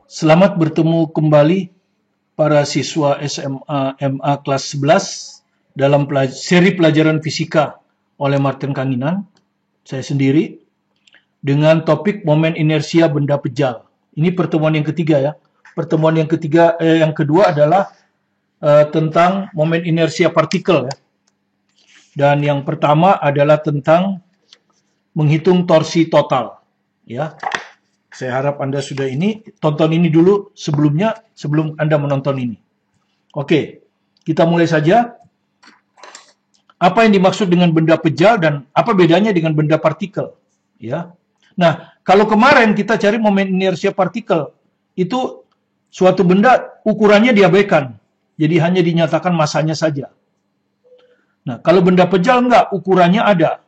Selamat bertemu kembali para siswa SMA MA kelas 11 dalam seri pelajaran fisika oleh Martin Kanginan, saya sendiri, dengan topik momen inersia benda pejal. Ini pertemuan yang ketiga ya. Pertemuan yang kedua adalah tentang momen inersia partikel ya. Dan yang pertama adalah tentang menghitung torsi total ya. Saya harap Anda sudah tonton ini dulu sebelum Anda menonton ini. Oke, kita mulai saja. Apa yang dimaksud dengan benda pejal dan apa bedanya dengan benda partikel? Ya. Nah, kalau kemarin kita cari momen inersia partikel, itu suatu benda ukurannya diabaikan. Jadi hanya dinyatakan masanya saja. Nah, kalau benda pejal enggak, ukurannya ada.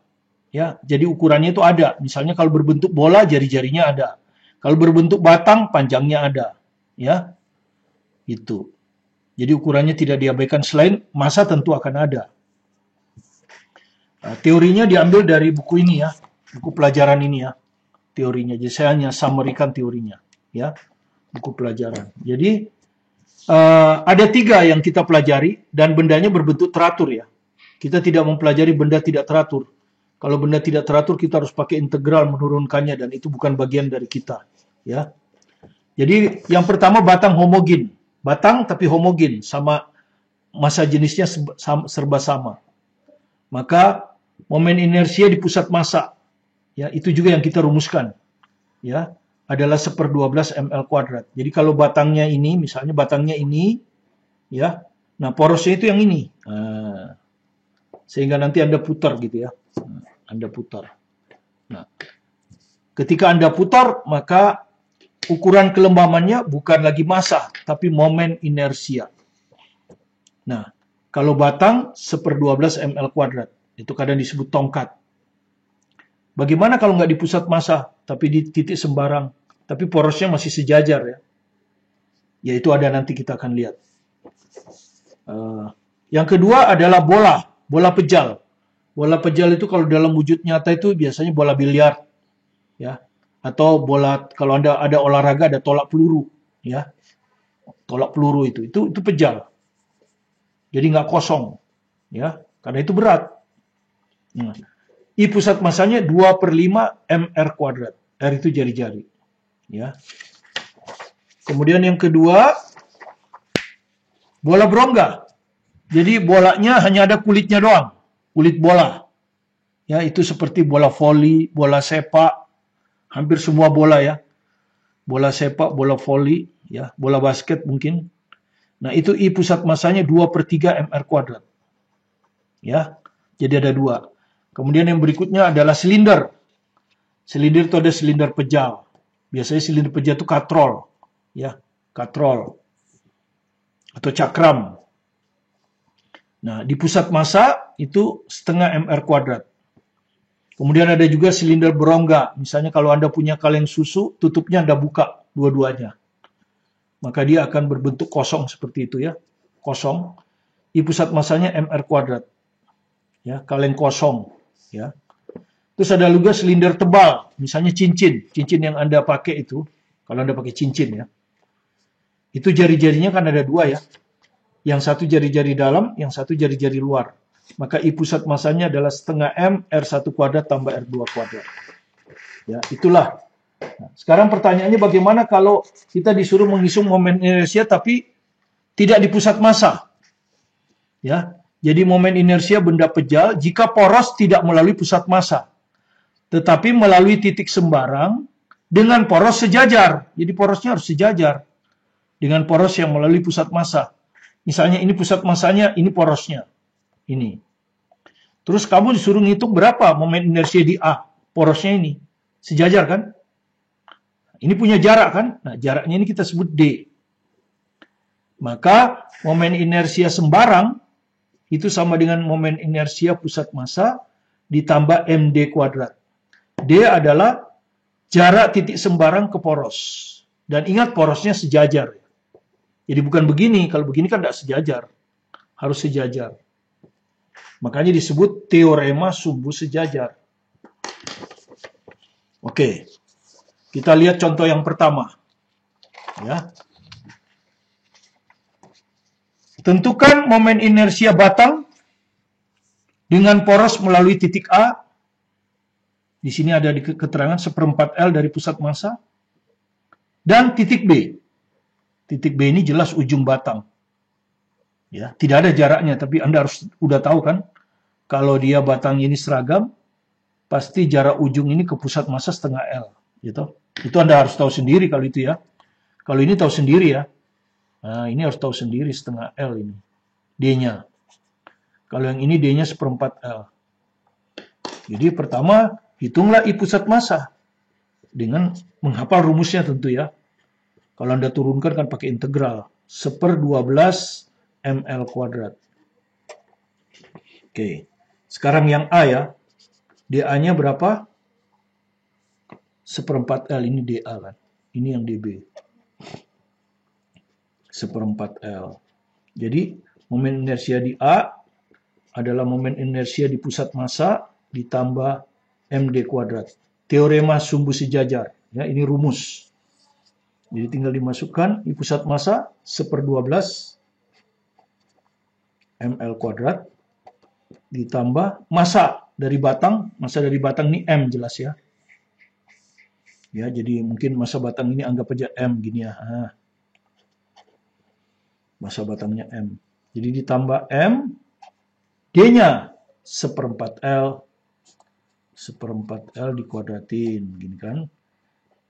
Ya, jadi ukurannya itu ada. Misalnya kalau berbentuk bola, jari-jarinya ada. Kalau berbentuk batang, panjangnya ada. Ya, itu. Jadi ukurannya tidak diabaikan, selain massa tentu akan ada. Nah, teorinya diambil dari buku ini ya, buku pelajaran ini ya, teorinya. Jadi saya hanya summary-kan teorinya, ya, buku pelajaran. Jadi ada 3 yang kita pelajari dan bendanya berbentuk teratur ya. Kita tidak mempelajari benda tidak teratur. Kalau benda tidak teratur kita harus pakai integral menurunkannya dan itu bukan bagian dari kita, ya. Jadi yang pertama batang homogen. Batang tapi homogen, sama massa jenisnya serba sama. Maka momen inersia di pusat massa, ya, itu juga yang kita rumuskan, ya, adalah 1/12 ml². Jadi kalau batangnya ini, misalnya batangnya ini, ya, nah porosnya itu yang ini. Nah, sehingga nanti Anda putar gitu ya. Anda putar. Nah, ketika Anda putar, maka ukuran kelembamannya bukan lagi massa, tapi momen inersia. Nah, kalau batang 1/12 ml², itu kadang disebut tongkat. Bagaimana kalau nggak di pusat massa, tapi di titik sembarang, tapi porosnya masih sejajar ya? Ya itu ada, nanti kita akan lihat. Yang kedua adalah bola pejal. Bola pejal itu kalau dalam wujud nyata itu biasanya bola biliar, ya, atau bola, kalau Anda ada olahraga ada tolak peluru, ya, tolak peluru itu pejal. Jadi nggak kosong, ya, karena itu berat. Nah, I pusat massanya 2/5 mr². R itu jari-jari, ya. Kemudian yang kedua, bola berongga. Jadi bolanya hanya ada kulitnya doang, kulit bola. Ya, itu seperti bola voli, bola sepak, hampir semua bola ya. Bola sepak, bola voli, ya, bola basket mungkin. Nah, itu I pusat massanya 2/3 mr². Ya. Jadi ada 2. Kemudian yang berikutnya adalah silinder. Silinder itu ada silinder pejal. Biasanya silinder pejal itu katrol, ya, katrol atau cakram. Nah, di pusat massa itu 0,5 mr². Kemudian ada juga silinder berongga. Misalnya kalau Anda punya kaleng susu, tutupnya Anda buka dua-duanya. Maka dia akan berbentuk kosong seperti itu ya. Kosong. I pusat massanya mr². Ya, kaleng kosong, ya. Terus ada juga silinder tebal, misalnya cincin yang Anda pakai itu, kalau Anda pakai cincin ya. Itu jari-jarinya kan ada 2 ya. Yang satu jari-jari dalam, yang satu jari-jari luar. Maka I pusat massanya adalah 0,5 M R1² tambah R2². Ya, itulah. Nah, sekarang pertanyaannya bagaimana kalau kita disuruh menghitung momen inersia tapi tidak di pusat massa? Ya, jadi momen inersia benda pejal jika poros tidak melalui pusat massa, tetapi melalui titik sembarang dengan poros sejajar. Jadi porosnya harus sejajar dengan poros yang melalui pusat massa. Misalnya ini pusat massanya, ini porosnya. Ini. Terus kamu disuruh ngitung berapa momen inersia di A. Porosnya ini. Sejajar kan? Ini punya jarak kan? Nah, jaraknya ini kita sebut D. Maka momen inersia sembarang itu sama dengan momen inersia pusat massa ditambah md². D adalah jarak titik sembarang ke poros. Dan ingat porosnya sejajar. Jadi bukan begini, kalau begini kan tidak sejajar. Harus sejajar. Makanya disebut teorema sumbu sejajar. Oke. Kita lihat contoh yang pertama. Ya. Tentukan momen inersia batang dengan poros melalui titik A. Di sini ada di keterangan 1/4 L dari pusat massa. Dan titik B. Titik B ini jelas ujung batang. Ya, tidak ada jaraknya, tapi Anda harus udah tahu kan, kalau dia batangnya ini seragam, pasti jarak ujung ini ke pusat massa setengah L, gitu. Itu Anda harus tahu sendiri kalau itu ya. Kalau ini tahu sendiri ya. Nah, ini harus tahu sendiri setengah L ini. D-nya. Kalau yang ini D-nya 1/4 L. Jadi pertama, hitunglah I pusat massa. Dengan menghafal rumusnya tentu ya. Kalau Anda turunkan kan pakai integral. 1/12 ml kuadrat. Oke. Sekarang yang A ya. DA-nya berapa? 1/4 L. Ini DA kan. Ini yang DB. 1/4 L. Jadi, momen inersia di A adalah momen inersia di pusat massa ditambah MD kuadrat. Teorema sumbu sejajar. Ya, ini rumus. Jadi tinggal dimasukkan I pusat massa 1/12 ml kuadrat ditambah massa dari batang. Massa dari batang ini M jelas ya. Ya, jadi mungkin massa batang ini anggap aja M gini ya. Nah, massa batangnya M. Jadi ditambah M, D-nya 1/4 L. 1/4 L dikuadratin, gini kan.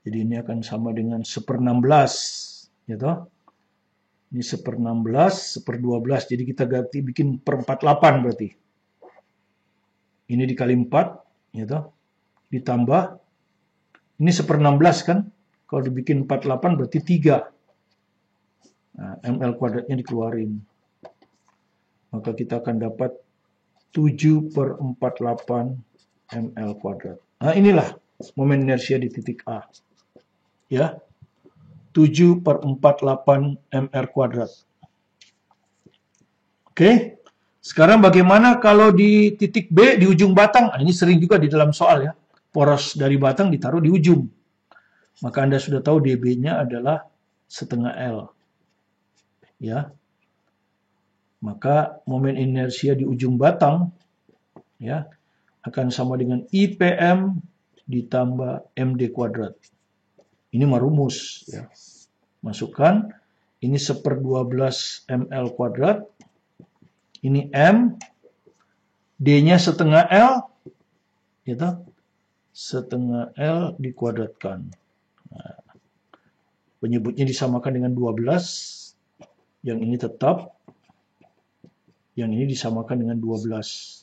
Jadi ini akan sama dengan 1/16, gitu. Ini 1/16, 1/12, jadi kita ganti bikin per 48 berarti. Ini dikali 4, gitu. Ditambah, ini 1/16 kan. Kalau dibikin 48 berarti 3. Nah, ml kuadratnya dikeluarin. Maka kita akan dapat 7/48 ml kuadrat. Nah, inilah momen inersia di titik A. Ya, 7/48 mr kuadrat. Oke, sekarang bagaimana kalau di titik B di ujung batang? Nah, ini sering juga di dalam soal ya. Poros dari batang ditaruh di ujung. Maka Anda sudah tahu dB-nya adalah setengah L. Ya. Maka momen inersia di ujung batang ya akan sama dengan IPM ditambah MD kuadrat. Ini mah rumus ya. Masukkan ini 1/12 ml kuadrat. Ini M, D-nya setengah L, gitu. Setengah L dikuadratkan. Nah, penyebutnya disamakan dengan 12. Yang ini tetap. Yang ini disamakan dengan 12.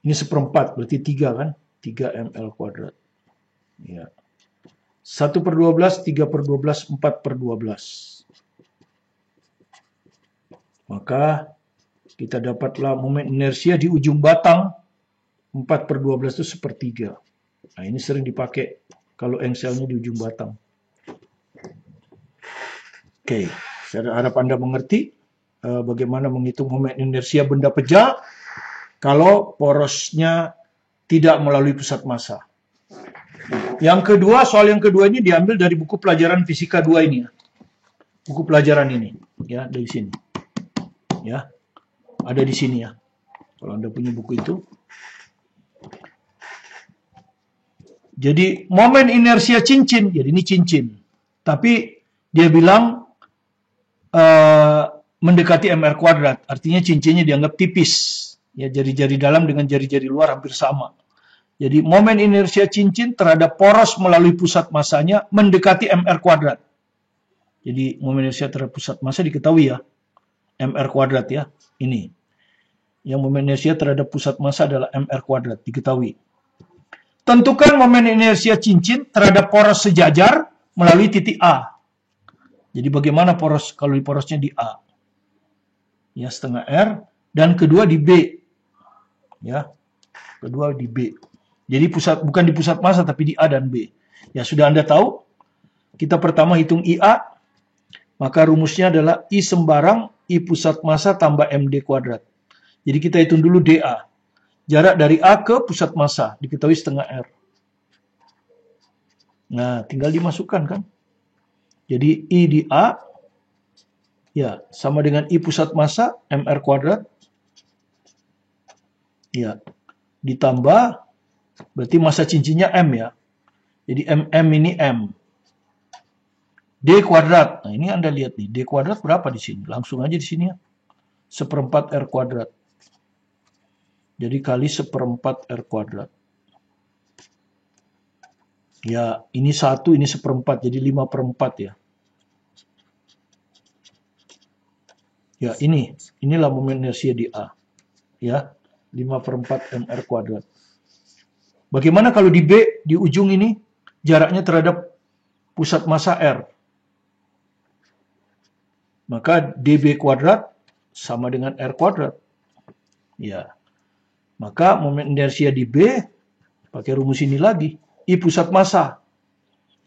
Ini 1/4, berarti 3 kan? 3 ml kuadrat. Ya. 1/12, 3/12, 4/12. Maka kita dapatlah momen inersia di ujung batang 4/12 itu 1/3. Nah, ini sering dipakai kalau engselnya di ujung batang. Oke, saya harap Anda mengerti bagaimana menghitung momen inersia benda pejal kalau porosnya tidak melalui pusat massa. Yang kedua, soal yang kedua ini diambil dari buku pelajaran fisika 2 ini ya. Buku pelajaran ini ya, dari sini. Ya. Ada di sini ya. Kalau Anda punya buku itu. Jadi momen inersia cincin, jadi ini cincin. Tapi dia bilang mendekati mr kuadrat, artinya cincinnya dianggap tipis. Ya, jari-jari dalam dengan jari-jari luar hampir sama. Jadi momen inersia cincin terhadap poros melalui pusat massanya mendekati mr kuadrat. Jadi momen inersia terhadap pusat massa diketahui ya, mr kuadrat ya, ini. Yang momen inersia terhadap pusat massa adalah mr kuadrat, diketahui. Tentukan momen inersia cincin terhadap poros sejajar melalui titik A. Jadi bagaimana poros kalau di porosnya di A? Ya, setengah R. Dan kedua di B. Ya, kedua di B. Jadi bukan di pusat massa tapi di A dan B. Ya, sudah Anda tahu. Kita pertama hitung IA. Maka rumusnya adalah I sembarang I pusat massa tambah MD kuadrat. Jadi kita hitung dulu DA. Jarak dari A ke pusat massa diketahui setengah R. Nah, tinggal dimasukkan kan. Jadi I di A, ya, sama dengan I pusat massa, mR kuadrat. Ya, ditambah, berarti massa cincinnya M ya. Jadi MM ini M. D kuadrat. Nah, ini Anda lihat nih, D kuadrat berapa di sini? Langsung aja di sini ya. 1/4 R kuadrat. Jadi kali 1/4 R kuadrat. Ya, ini 1, ini 1/4, jadi 5/4 ya. Ya, inilah momen inersia di A. Ya, 5/4 mR kuadrat. Bagaimana kalau di B, di ujung ini, jaraknya terhadap pusat massa R? Maka dB kuadrat sama dengan R kuadrat. Ya, maka momen inersia di B, pakai rumus ini lagi, I pusat massa.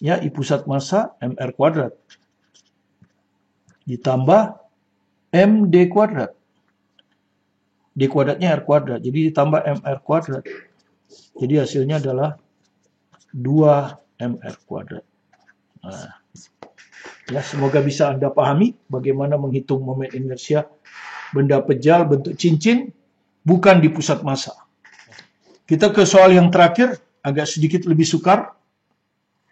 Ya, I pusat massa, mR kuadrat. Ditambah MD kuadrat. D kuadratnya R kuadrat, jadi ditambah mR kuadrat. Jadi hasilnya adalah 2 mR kuadrat. Nah, ya, semoga bisa Anda pahami bagaimana menghitung momen inersia benda pejal bentuk cincin bukan di pusat massa. Kita ke soal yang terakhir, agak sedikit lebih sukar.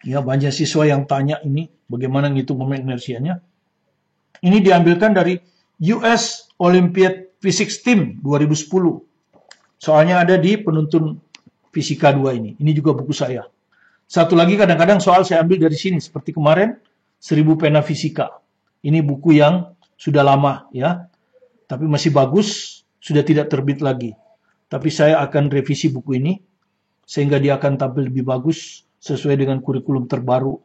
Ya, banyak siswa yang tanya ini bagaimana menghitung momen inersianya. Ini diambilkan dari US Olympiad Physics Team 2010. Soalnya ada di penuntun Fisika 2 ini. Ini juga buku saya. Satu lagi kadang-kadang soal saya ambil dari sini. Seperti kemarin, 1000 pena fisika. Ini buku yang sudah lama ya. Tapi masih bagus, sudah tidak terbit lagi. Tapi saya akan revisi buku ini. Sehingga dia akan tampil lebih bagus sesuai dengan kurikulum terbaru.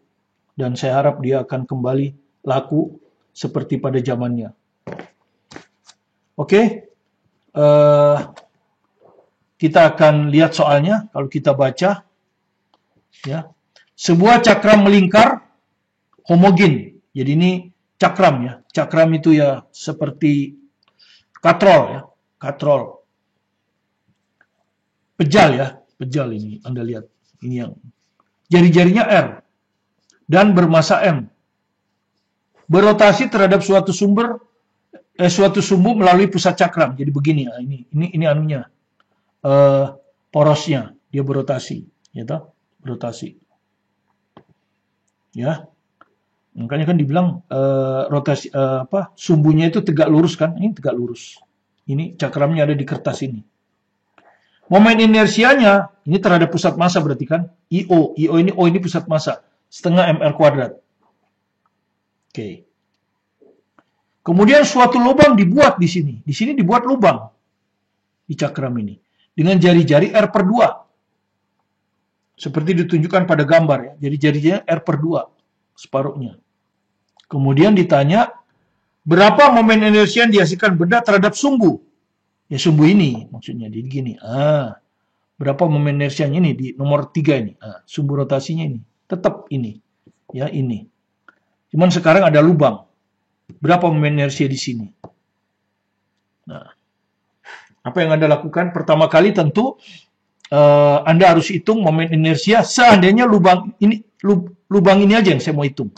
Dan saya harap dia akan kembali laku seperti pada zamannya. Oke. Kita akan lihat soalnya kalau kita baca ya. Sebuah cakram melingkar homogen. Jadi ini cakram ya. Cakram itu ya seperti katrol ya, katrol. Pejal ya, pejal ini Anda lihat. Ini yang jari-jarinya R dan bermassa M. Berotasi terhadap suatu sumbu melalui pusat cakram. Jadi begini ya, ini anunya. Porosnya dia berotasi, ya toh? Berotasi. Ya. Makanya kan dibilang rotasi sumbunya itu tegak lurus kan? Ini tegak lurus. Ini cakramnya ada di kertas ini. Momen inersianya ini terhadap pusat massa berarti kan? IO ini pusat massa, setengah mR kuadrat. Oke. Kemudian suatu lubang dibuat di sini. Di sini dibuat lubang di cakram ini dengan jari-jari R/2. Seperti ditunjukkan pada gambar ya. Jadi jari-jarinya R/2 separuhnya. Kemudian ditanya, berapa momen inersia yang dihasilkan benda terhadap sumbu? Ya sumbu ini maksudnya di gini. Berapa momen inersianya ini di nomor 3 ini? Sumbu rotasinya ini. Tetap ini. Ya ini. Cuman sekarang ada lubang. Berapa momen inersia di sini? Nah, apa yang Anda lakukan? Pertama kali tentu Anda harus hitung momen inersia seandainya lubang ini aja yang saya mau hitung.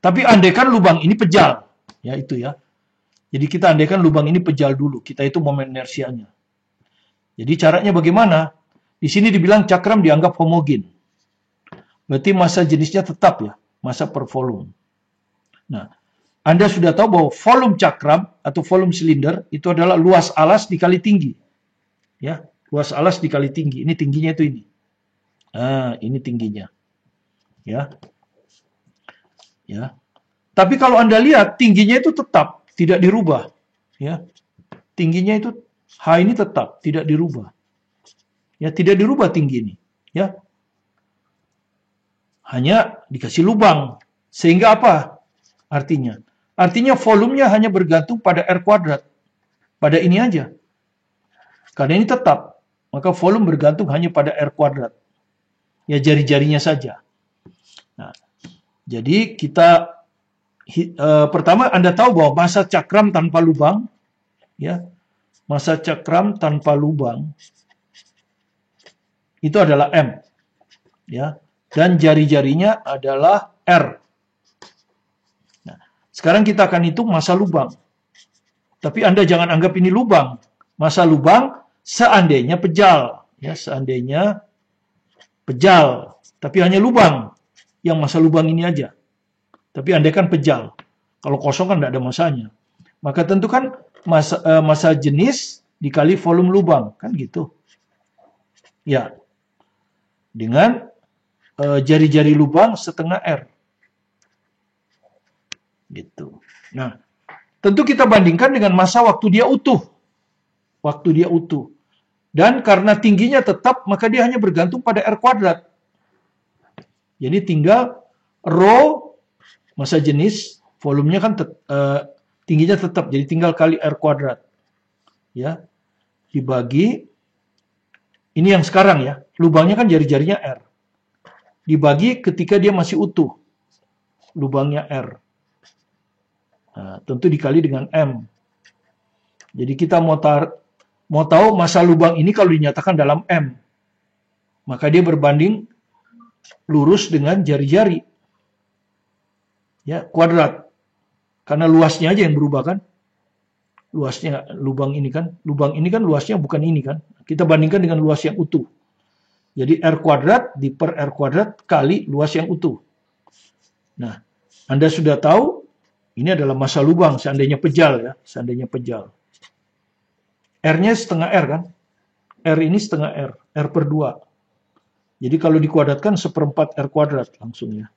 Tapi andaikan lubang ini pejal, ya itu ya. Jadi kita andaikan lubang ini pejal dulu, kita hitung momen inersianya. Jadi caranya bagaimana? Di sini dibilang cakram dianggap homogen. Berarti massa jenisnya tetap ya, massa per volume. Nah, Anda sudah tahu bahwa volume cakram atau volume silinder itu adalah luas alas dikali tinggi. Ya, luas alas dikali tinggi. Ini tingginya itu ini. Ini tingginya. Ya. Ya. Tapi kalau Anda lihat tingginya itu tetap tidak dirubah. Ya. Tingginya itu H ini tetap tidak dirubah. Ya, tidak dirubah tinggi ini. Ya. Hanya dikasih lubang. Sehingga apa? Artinya volumenya hanya bergantung pada R kuadrat. Pada ini aja. Karena ini tetap. Maka volume bergantung hanya pada R kuadrat. Ya jari-jarinya saja. Nah, jadi kita pertama Anda tahu bahwa massa cakram tanpa lubang. Ya, massa cakram tanpa lubang. Itu adalah M. Ya, dan jari-jarinya adalah R. Sekarang kita akan hitung massa lubang. Tapi Anda jangan anggap ini lubang. Massa lubang seandainya pejal. Ya, seandainya pejal. Tapi hanya lubang. Yang massa lubang ini aja. Tapi andai kan pejal. Kalau kosong kan tidak ada masanya. Maka tentukan massa jenis dikali volume lubang. Kan gitu. Ya. Dengan jari-jari lubang setengah R. Gitu. Nah, tentu kita bandingkan dengan massa waktu dia utuh. Waktu dia utuh. Dan karena tingginya tetap, maka dia hanya bergantung pada R kuadrat. Jadi tinggal rho, massa jenis, volumenya kan tingginya tetap. Jadi tinggal kali R kuadrat. Ya. Dibagi, ini yang sekarang ya. Lubangnya kan jari-jarinya R. Dibagi ketika dia masih utuh. Lubangnya R. Nah, tentu dikali dengan M. Jadi kita mau tahu massa lubang ini kalau dinyatakan dalam M. Maka dia berbanding lurus dengan jari-jari. Ya, kuadrat. Karena luasnya aja yang berubah kan. Luasnya lubang ini kan luasnya bukan ini kan. Kita bandingkan dengan luas yang utuh. Jadi R kuadrat per R kuadrat kali luas yang utuh. Nah, Anda sudah tahu ini adalah massa lubang, seandainya pejal ya, seandainya pejal. R-nya setengah R kan? R ini setengah R, R per 2. Jadi kalau dikuadratkan seperempat R kuadrat langsung ya.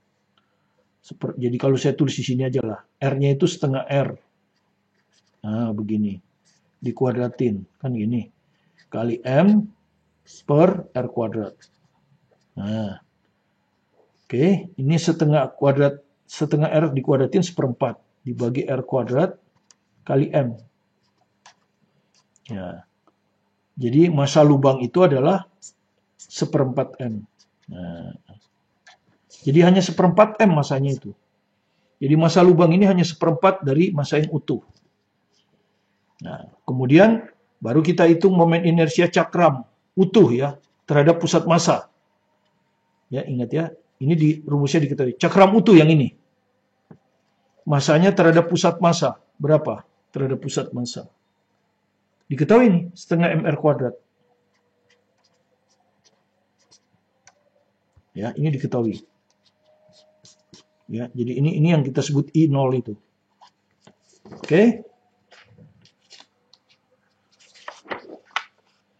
Jadi kalau saya tulis di sini aja lah, R-nya itu setengah R. Nah, begini. Dikuadratin, kan gini. Kali M per R kuadrat. Nah, oke, ini setengah R dikuadratin seperempat. Dibagi R kuadrat kali M. Ya. Jadi massa lubang itu adalah seperempat M. Nah. Jadi hanya seperempat M massanya itu. Jadi massa lubang ini hanya seperempat dari massa yang utuh. Nah, kemudian baru kita hitung momen inersia cakram utuh ya terhadap pusat massa. Ya, ingat ya, ini di rumusnya diketahui. Cakram utuh yang ini. Massanya terhadap pusat massa berapa? Terhadap pusat massa. Diketahui nih, setengah mr kuadrat. Ya, ini diketahui. Ya, jadi ini yang kita sebut I0 itu. Oke.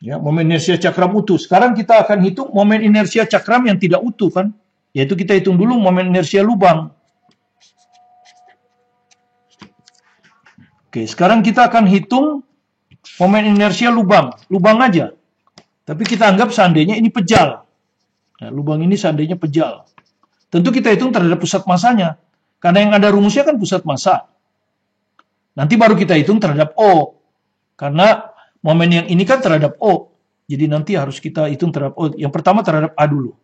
Ya, momen inersia cakram utuh. Sekarang kita akan hitung momen inersia cakram yang tidak utuh kan? Yaitu kita hitung dulu momen inersia lubang. Oke, sekarang kita akan hitung momen inersia lubang. Lubang aja. Tapi kita anggap seandainya ini pejal. Nah, lubang ini seandainya pejal. Tentu kita hitung terhadap pusat massanya. Karena yang ada rumusnya kan pusat massa. Nanti baru kita hitung terhadap O. Karena momen yang ini kan terhadap O. Jadi nanti harus kita hitung terhadap O. Yang pertama terhadap A dulu.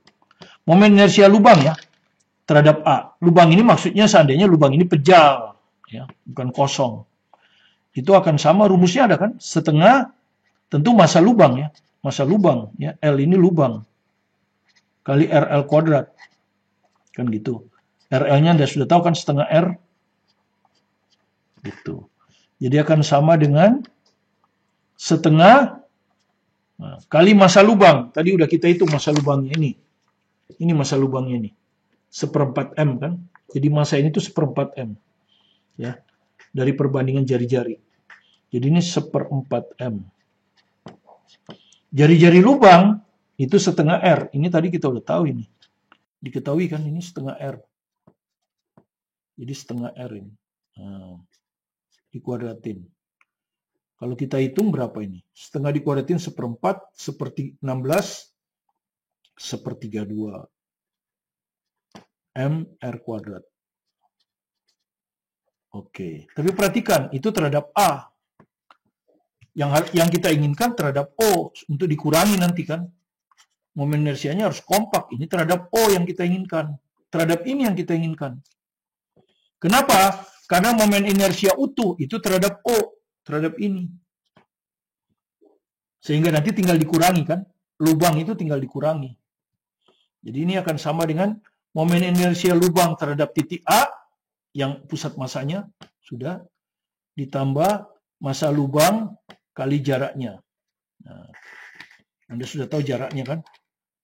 Momen inersia lubang ya. Terhadap A. Lubang ini maksudnya seandainya lubang ini pejal. Ya, bukan kosong. Itu akan sama rumusnya ada kan? Setengah tentu massa lubang ya. Massa lubang ya. L ini lubang. Kali RL kuadrat. Kan gitu. RL-nya Anda sudah tahu kan setengah R. Gitu. Jadi akan sama dengan setengah kali massa lubang. Tadi udah kita hitung massa lubangnya ini. Ini massa lubangnya ini. Seperempat M kan. Jadi massa ini tuh seperempat M. Ya. Dari perbandingan jari-jari. Jadi ini seperempat M. Jari-jari lubang itu setengah R. Ini tadi kita udah tahu ini. Diketahui kan ini setengah R. Jadi setengah R ini. Nah, dikuadratin. Kalau kita hitung berapa ini? Setengah dikuadratin seperempat, seperti 16, sepertiga 2. M R kuadrat. Oke, tapi perhatikan itu terhadap A. Yang kita inginkan terhadap O untuk dikurangi nanti kan. Momen inersianya harus kompak. Ini terhadap O yang kita inginkan. Terhadap ini yang kita inginkan. Kenapa? Karena momen inersia utuh itu terhadap O. Terhadap ini. Sehingga nanti tinggal dikurangi kan. Lubang itu tinggal dikurangi. Jadi ini akan sama dengan momen inersia lubang terhadap titik A yang pusat masanya sudah, ditambah massa lubang kali jaraknya. Nah, Anda sudah tahu jaraknya kan?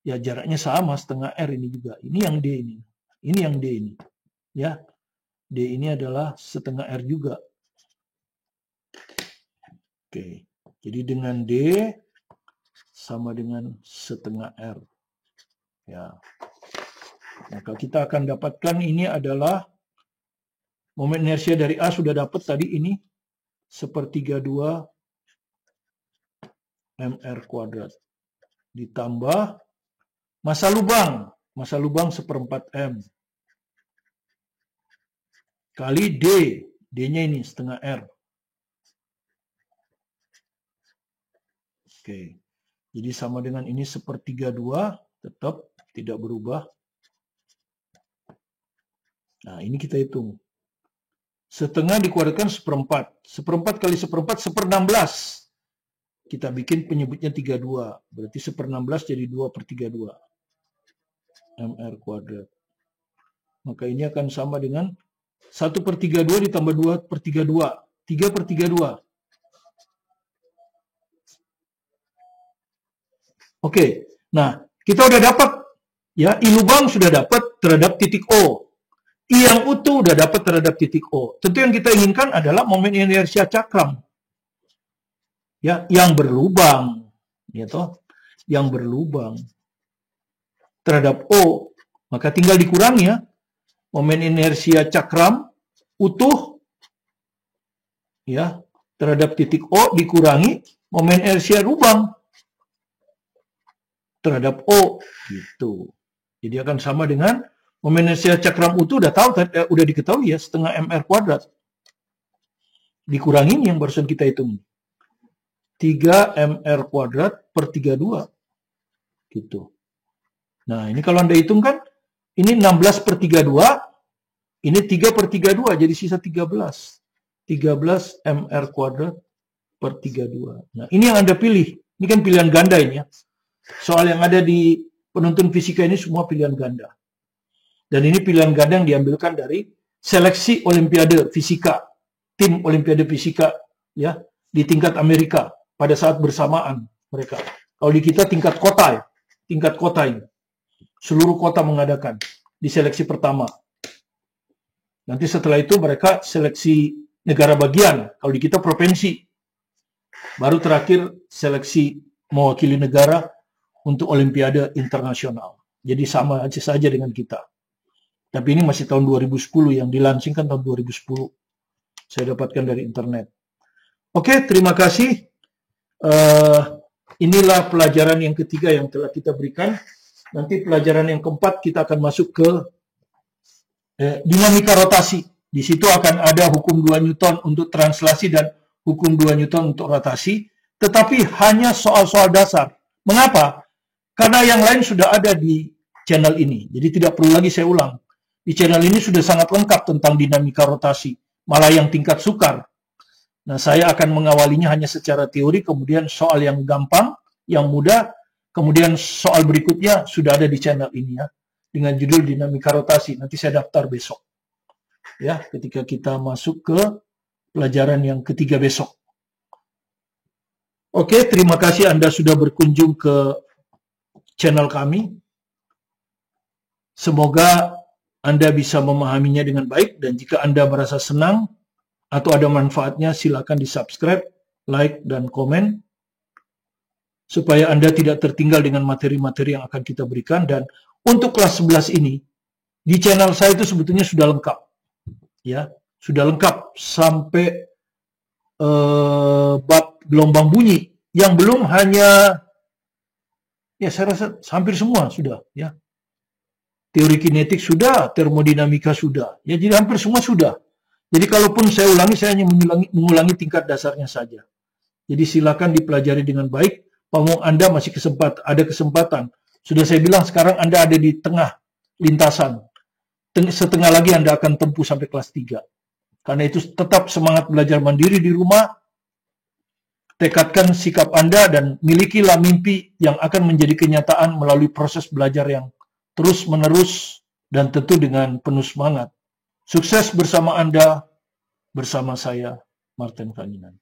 Ya, jaraknya sama setengah R ini juga. Ini yang D ini. Ini yang D ini. Ya, D ini adalah setengah R juga. Oke, jadi dengan D sama dengan setengah R. Ya, maka kita akan dapatkan ini adalah momen inersia dari A sudah dapat tadi ini 1/32 mr kuadrat ditambah massa lubang 1/4 m kali D, D-nya ini setengah R. Oke, jadi sama dengan ini 1/32, tetap tidak berubah. Nah, ini kita hitung. Setengah dikuadratkan 1/4. 1/4 kali 1/4, 1/16. Kita bikin penyebutnya 32. Berarti 1/16 jadi 2/32. mr kuadrat. Maka ini akan sama dengan 1/32 ditambah 2/32. 3/32. Oke, nah kita udah dapat ya, I lubang sudah dapat terhadap titik O. I yang utuh udah dapat terhadap titik O. Tentu yang kita inginkan adalah momen inersia cakram. Ya, yang berlubang, ya toh, yang berlubang terhadap O. Maka tinggal dikurangi ya. Momen inersia cakram utuh ya terhadap titik O dikurangi momen inersia lubang terhadap O gitu. Jadi akan sama dengan momen inersia cakram utuh udah tahu, udah diketahui ya, setengah mr kuadrat. Dikurangi yang barusan kita hitung. 3 mr kuadrat per 32. Gitu. Nah, ini kalau Anda hitung kan, ini 16/32, ini 3/32, jadi sisa 13. 13 mr kuadrat per 32. Nah, ini yang Anda pilih. Ini kan pilihan ganda ini ya. Soal yang ada di penuntun fisika ini semua pilihan ganda. Dan ini pilihan ganda yang diambilkan dari seleksi Olimpiade Fisika, tim Olimpiade Fisika ya di tingkat Amerika pada saat bersamaan mereka. Kalau di kita tingkat kota ya, tingkat kota ini. Seluruh kota mengadakan di seleksi pertama. Nanti setelah itu mereka seleksi negara bagian, kalau di kita provinsi. Baru terakhir seleksi mewakili negara untuk Olimpiade internasional. Jadi sama aja saja dengan kita. Tapi ini masih tahun 2010, yang dilansingkan tahun 2010. Saya dapatkan dari internet. Oke, terima kasih. Inilah pelajaran yang ketiga yang telah kita berikan. Nanti pelajaran yang keempat kita akan masuk ke dinamika rotasi. Di situ akan ada hukum 2 Newton untuk translasi dan hukum 2 Newton untuk rotasi. Tetapi hanya soal-soal dasar. Mengapa? Karena yang lain sudah ada di channel ini. Jadi tidak perlu lagi saya ulang. Di channel ini sudah sangat lengkap tentang dinamika rotasi. Malah yang tingkat sukar. Nah, saya akan mengawalinya hanya secara teori, kemudian soal yang gampang, yang mudah, kemudian soal berikutnya sudah ada di channel ini ya. Dengan judul dinamika rotasi. Nanti saya daftar besok. Ya, ketika kita masuk ke pelajaran yang ketiga besok. Oke, terima kasih Anda sudah berkunjung ke channel kami. Semoga Anda bisa memahaminya dengan baik, dan jika Anda merasa senang atau ada manfaatnya, silakan di-subscribe, like, dan komen supaya Anda tidak tertinggal dengan materi-materi yang akan kita berikan. Dan untuk kelas 11 ini di channel saya itu sebetulnya sudah lengkap. Ya, sudah lengkap sampai bab gelombang bunyi. Yang belum hanya, ya saya rasa hampir semua sudah ya. Teori kinetik sudah, termodinamika sudah. Ya, jadi hampir semua sudah. Jadi kalaupun saya ulangi, saya hanya mengulangi tingkat dasarnya saja. Jadi silakan dipelajari dengan baik. Pamong Anda masih ada kesempatan. Sudah saya bilang sekarang Anda ada di tengah lintasan. Setengah lagi Anda akan tempuh sampai kelas 3. Karena itu tetap semangat belajar mandiri di rumah. Tekadkan sikap Anda dan milikilah mimpi yang akan menjadi kenyataan melalui proses belajar yang terus-menerus dan tentu dengan penuh semangat. Sukses bersama Anda, bersama saya, Martin Ferdinand.